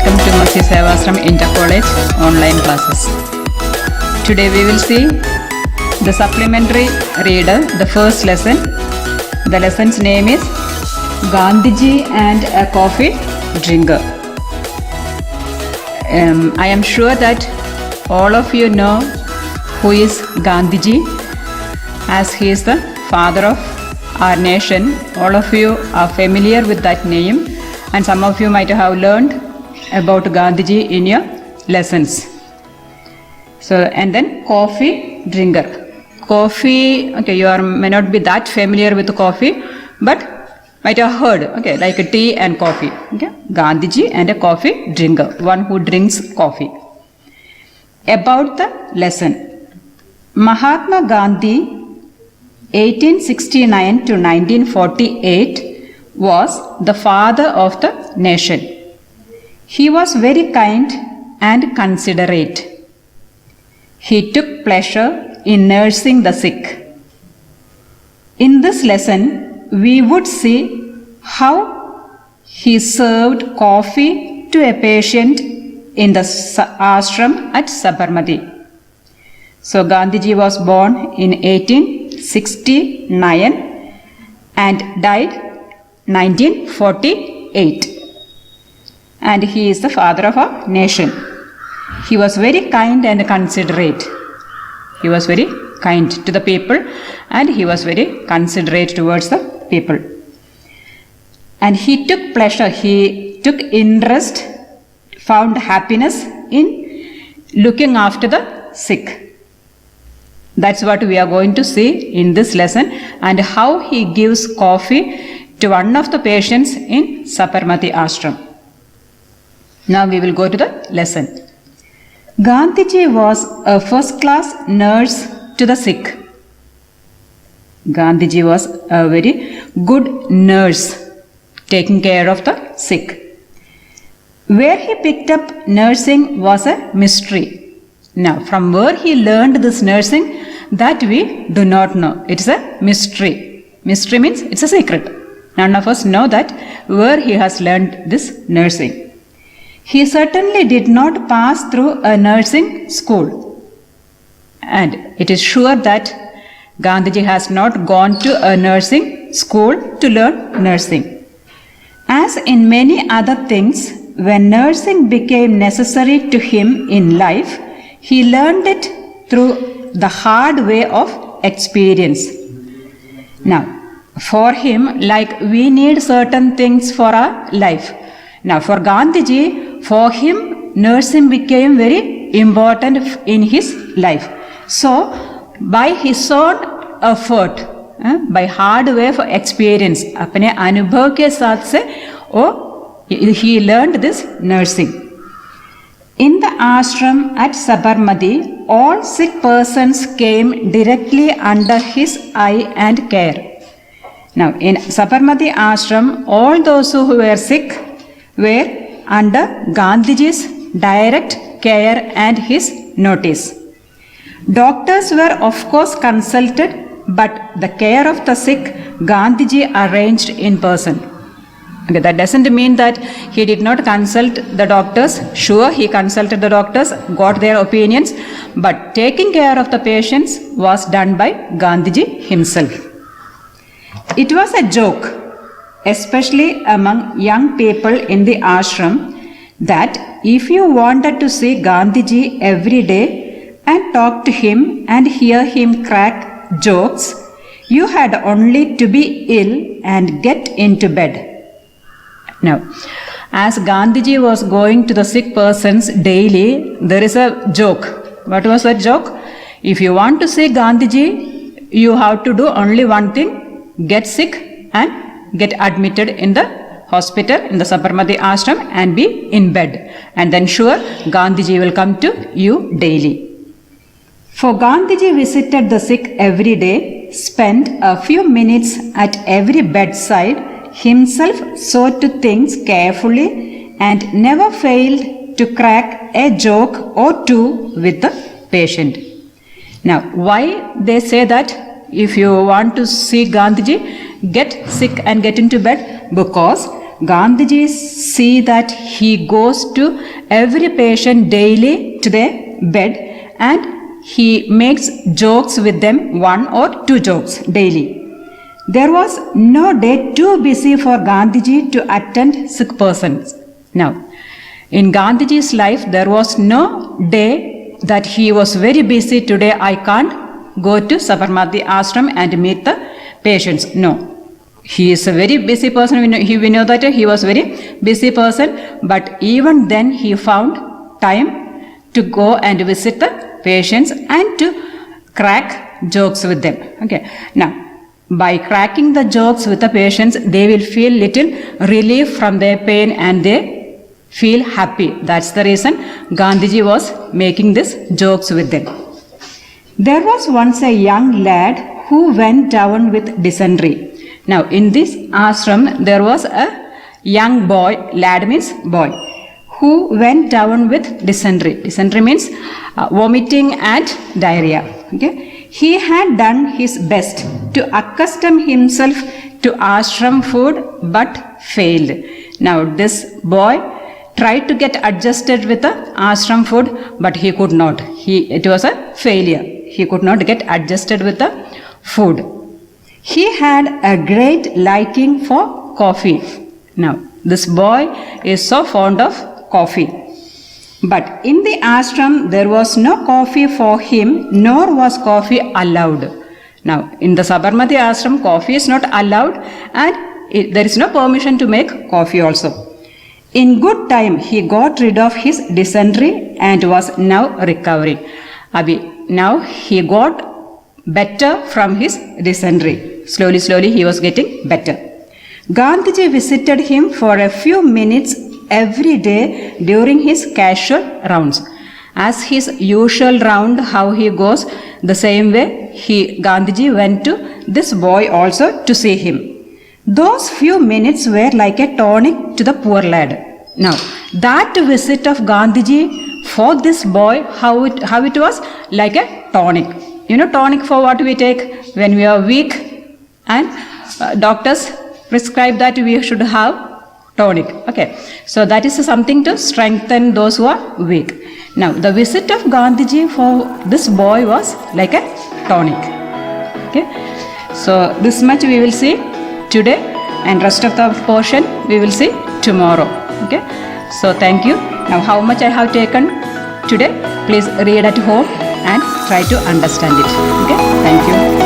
welcome to Mercy Sevasram Inter-College online classes. Today we will see the supplementary reader, the first lesson. The lesson's name is Gandhiji and a Coffee Drinker. I am sure that all of you know who is Gandhiji, as he is the father of our nation. All of you are familiar with that name, and some of you might have learned about Gandhiji in your lessons. So, and then coffee drinker. Coffee, okay, you may not be that familiar with coffee, but might have heard, okay, like a tea and coffee. Okay, Gandhiji and a coffee drinker, one who drinks coffee. About the lesson, Mahatma Gandhi, 1869 to 1948, was the father of the nation. He was very kind and considerate. He took pleasure in nursing the sick. In this lesson, we would see how he served coffee to a patient in the ashram at Sabarmati. So Gandhiji was born in 1869 and died 1948. And he is the father of our nation. He was very kind and considerate. He was very kind to the people, and he was very considerate towards the people. And he took pleasure, he took interest, found happiness in looking after the sick. That's what we are going to see in this lesson, and how he gives coffee to one of the patients in Sabarmati ashram. Now we will go to the lesson. Gandhiji was a first-class nurse to the sick. Gandhiji was a very good nurse, taking care of the sick. Where he picked up nursing was a mystery. Now, from where he learned this nursing, that we do not know. It's a mystery. Mystery means it's a secret. None of us know that where he has learned this nursing. He certainly did not pass through a nursing school. And it is sure that Gandhiji has not gone to a nursing school to learn nursing. As in many other things, when nursing became necessary to him in life, he learned it through the hard way of experience. Now, for him, like we need certain things for our life. Now, for Gandhiji, for him, nursing became very important in his life. So, by his own effort, by hard way of experience, अपने अनुभव के साथ से he learned this nursing. In the ashram at Sabarmati, all sick persons came directly under his eye and care. Now, in Sabarmati ashram, all those who were sick were under Gandhiji's direct care and his notice. Doctors were of course consulted, but the care of the sick Gandhiji arranged in person. Okay, that doesn't mean that he did not consult the doctors. Sure, he consulted the doctors, got their opinions, but taking care of the patients was done by Gandhiji himself. It was a joke, especially among young people in the ashram, that if you wanted to see Gandhiji every day and talk to him and hear him crack jokes, you had only to be ill and get into bed. Now, as Gandhiji was going to the sick persons daily, there is a joke. What was that joke? If you want to see Gandhiji, you have to do only one thing: get sick and get admitted in the hospital, in the Sabarmati ashram, and be in bed. And then sure, Gandhiji will come to you daily. For Gandhiji visited the sick every day, spent a few minutes at every bedside, himself saw to things carefully, and never failed to crack a joke or two with the patient. Now, why they say that if you want to see Gandhiji, get sick and get into bed? Because Gandhiji see that he goes to every patient daily to their bed and he makes jokes with them, 1 or 2 jokes daily. There was no day too busy for Gandhiji to attend sick persons. Now, in Gandhiji's life, there was no day that he was very busy. Today, I can't go to Sabarmati Ashram and meet the patients. No. He is a very busy person. We know that he was a very busy person. But even then, he found time to go and visit the patients and to crack jokes with them. Okay. Now, by cracking the jokes with the patients, they will feel little relief from their pain and they feel happy. That's the reason Gandhiji was making these jokes with them. There was once a young lad who went down with dysentery. Now, in this ashram, there was a young boy, lad means boy, who went down with dysentery. Dysentery means vomiting and diarrhea. Okay. He had done his best to accustom himself to ashram food but failed. Now, this boy tried to get adjusted with the ashram food but he could not. It was a failure. He could not get adjusted with the food. He had a great liking for coffee. Now, this boy is so fond of coffee. But in the ashram, there was no coffee for him, nor was coffee allowed. Now, in the Sabarmati ashram, coffee is not allowed and there is no permission to make coffee also. In good time, he got rid of his dysentery and was now recovering. Now he got better from his dysentery. Slowly he was getting better. Gandhiji visited him for a few minutes every day during his casual rounds. As his usual round, how he goes, the same way Gandhiji went to this boy also to see him. Those few minutes were like a tonic to the poor lad. Now, that visit of Gandhiji for this boy, how it was? Like a tonic. You know tonic for what we take when we are weak and doctors prescribe that we should have tonic. Okay. So that is something to strengthen those who are weak. Now, the visit of Gandhiji for this boy was like a tonic. Okay. So this much we will see today and rest of the portion we will see tomorrow. Okay. So thank you. Now, how much I have taken today, please read at home and try to understand it. Okay. Thank you.